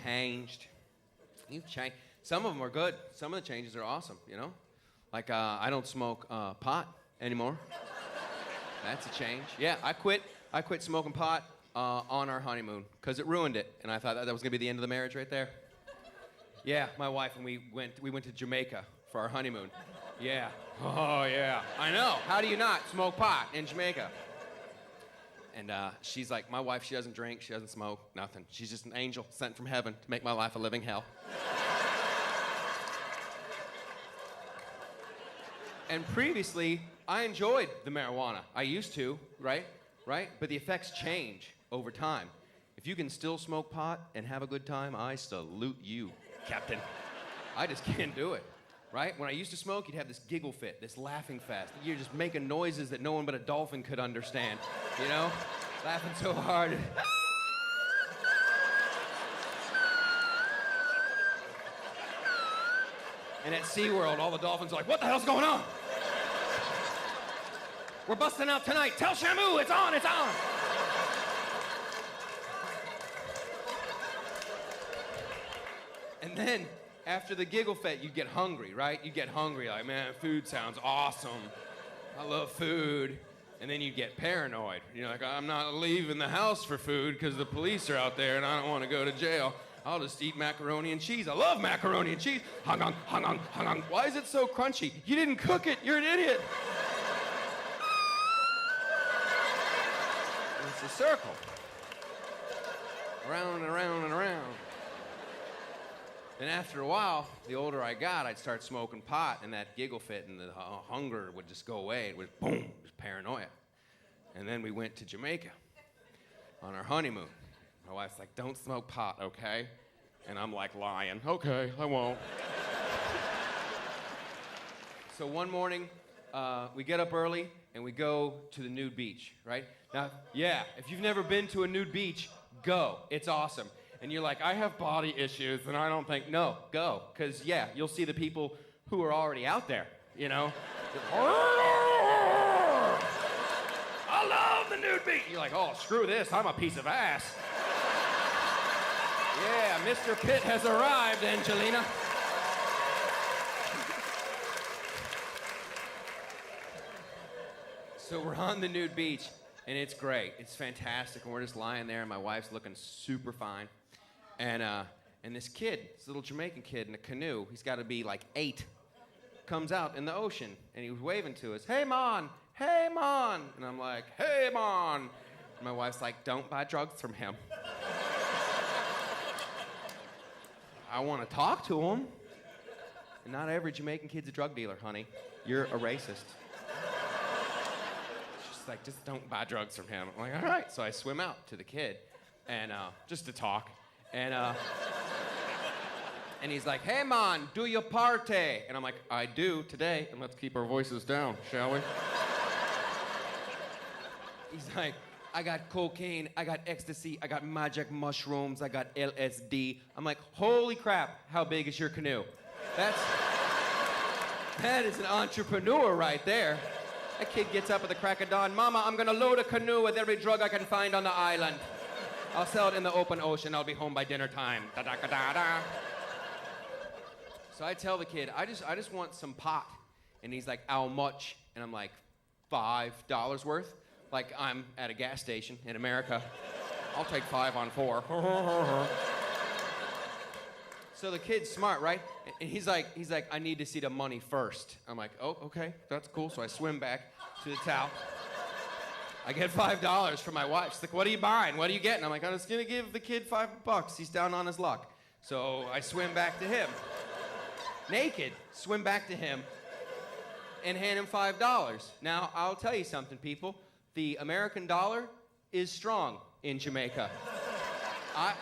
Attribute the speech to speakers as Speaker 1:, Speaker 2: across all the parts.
Speaker 1: changed. You've changed. Some of them are good. Some of the changes are awesome, you know? Like, I don't smoke pot anymore. That's a change. Yeah, I quit smoking pot on our honeymoon because it ruined it. And I thought that was going to be the end of the marriage right there. Yeah, my wife and we went to Jamaica for our honeymoon. Yeah. Oh, yeah. I know. How do you not smoke pot in Jamaica? And she's like, my wife, she doesn't drink, she doesn't smoke, nothing. She's just an angel sent from heaven to make my life a living hell. And previously, I enjoyed the marijuana. I used to, right? But the effects change over time. If you can still smoke pot and have a good time, I salute you, Captain. I just can't do it, right? When I used to smoke, you'd have this giggle fit, this laughing fest. You're just making noises that no one but a dolphin could understand, you know? Laughing so hard. And at SeaWorld, all the dolphins are like, what the hell's going on? We're busting out tonight. Tell Shamu, it's on, it's on. And then, after the giggle fit, you get hungry, right? You get hungry, like, man, food sounds awesome. I love food. And then you get paranoid. You're like, I'm not leaving the house for food because the police are out there and I don't want to go to jail. I'll just eat macaroni and cheese. I love macaroni and cheese. Hung on, hung on, hung on. Why is it so crunchy? You didn't cook it. You're an idiot. It's a circle. Around and around and around. And after a while, the older I got, I'd start smoking pot, and that giggle fit and the hunger would just go away. It was boom, it was paranoia. And then we went to Jamaica on our honeymoon. My wife's like, don't smoke pot, okay? And I'm like, lying. Okay, I won't. So one morning, we get up early and we go to the nude beach, right? Now, yeah, if you've never been to a nude beach, go. It's awesome. And you're like, I have body issues, and I don't think, no, go. Because, yeah, you'll see the people who are already out there, you know? I love the nude beach. You're like, oh, screw this, I'm a piece of ass. Yeah, Mr. Pitt has arrived, Angelina. So we're on the nude beach, and it's great. It's fantastic, and we're just lying there, and my wife's looking super fine. And this kid, this little Jamaican kid in a canoe, he's got to be like 8, comes out in the ocean, and he was waving to us, hey, Mon, hey, Mon. And I'm like, hey, Mon. And my wife's like, don't buy drugs from him. I want to talk to him. And not every Jamaican kid's a drug dealer, honey. You're a racist. She's like, just don't buy drugs from him. I'm like, all right. So I swim out to the kid, and just to talk. And he's like, hey, man, do your party. And I'm like, I do today. And let's keep our voices down, shall we? He's like, I got cocaine, I got ecstasy, I got magic mushrooms, I got LSD. I'm like, holy crap, how big is your canoe? That is an entrepreneur right there. That kid gets up at the crack of dawn, Mama, I'm gonna load a canoe with every drug I can find on the island. I'll sell it in the open ocean. I'll be home by dinner time. Da da da da da. So I tell the kid, I just want some pot. And he's like, how much? And I'm like, $5 worth. Like I'm at a gas station in America. I'll take 5 on 4. So the kid's smart, right? And he's like, I need to see the money first. I'm like, oh, okay, that's cool. So I swim back to the towel. I get $5 from my wife. She's like, what are you buying? What are you getting? I'm like, I'm just gonna give the kid $5. He's down on his luck. So I swim back to him. Naked, swim back to him and hand him $5. Now, I'll tell you something, people. The American dollar is strong in Jamaica. I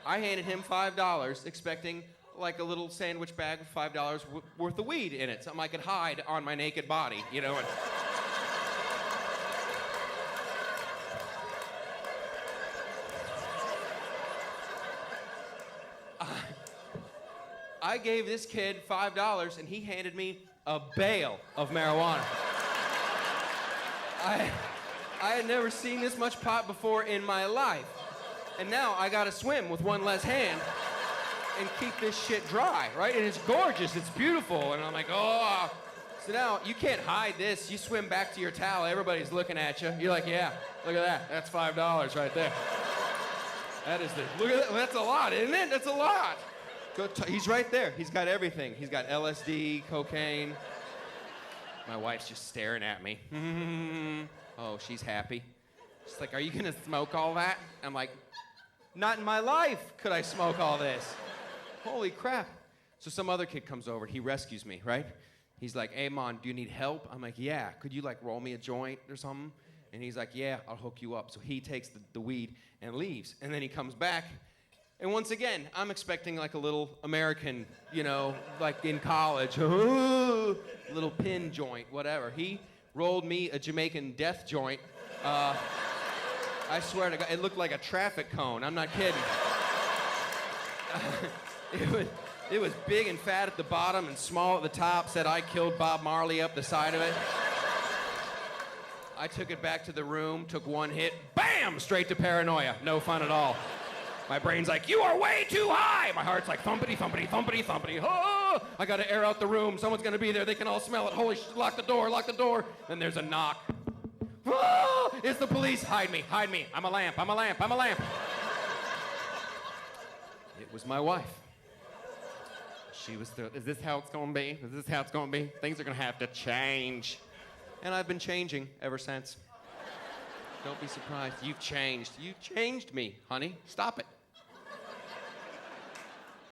Speaker 1: handed him $5, expecting like a little sandwich bag with $5 worth of weed in it, something I could hide on my naked body, you know. And I gave this kid $5, and he handed me a bale of marijuana. I had never seen this much pot before in my life. And now I gotta swim with one less hand and keep this shit dry, right? And it's gorgeous, it's beautiful. And I'm like, oh. So now you can't hide this. You swim back to your towel, everybody's looking at you. You're like, yeah, look at that. That's $5 right there. That is look at that. That's a lot, isn't it? That's a lot. He's right there. He's got everything. He's got LSD, cocaine. My wife's just staring at me. Oh, she's happy. She's like, are you gonna smoke all that? I'm like, not in my life could I smoke all this. Holy crap. So some other kid comes over, he rescues me, right? He's like, hey, Mon, do you need help? I'm like, yeah, could you like roll me a joint or something? And he's like, yeah, I'll hook you up. So he takes the weed and leaves. And then he comes back. And once again, I'm expecting like a little American, you know, like in college, little pin joint, whatever. He rolled me a Jamaican death joint. I swear to God, it looked like a traffic cone. I'm not kidding. It was big and fat at the bottom and small at the top. Said I killed Bob Marley up the side of it. I took it back to the room, took one hit, bam, straight to paranoia. No fun at all. My brain's like, you are way too high. My heart's like, thumpity, thumpity, thumpity, thumpity. Oh, I gotta air out the room. Someone's gonna be there. They can all smell it. Holy shit, lock the door, lock the door. Then there's a knock. Oh, it's the police. Hide me, hide me. I'm a lamp, I'm a lamp, I'm a lamp. It was my wife. She was is this how it's gonna be? Is this how it's gonna be? Things are gonna have to change. And I've been changing ever since. Don't be surprised. You've changed. You changed me, honey. Stop it.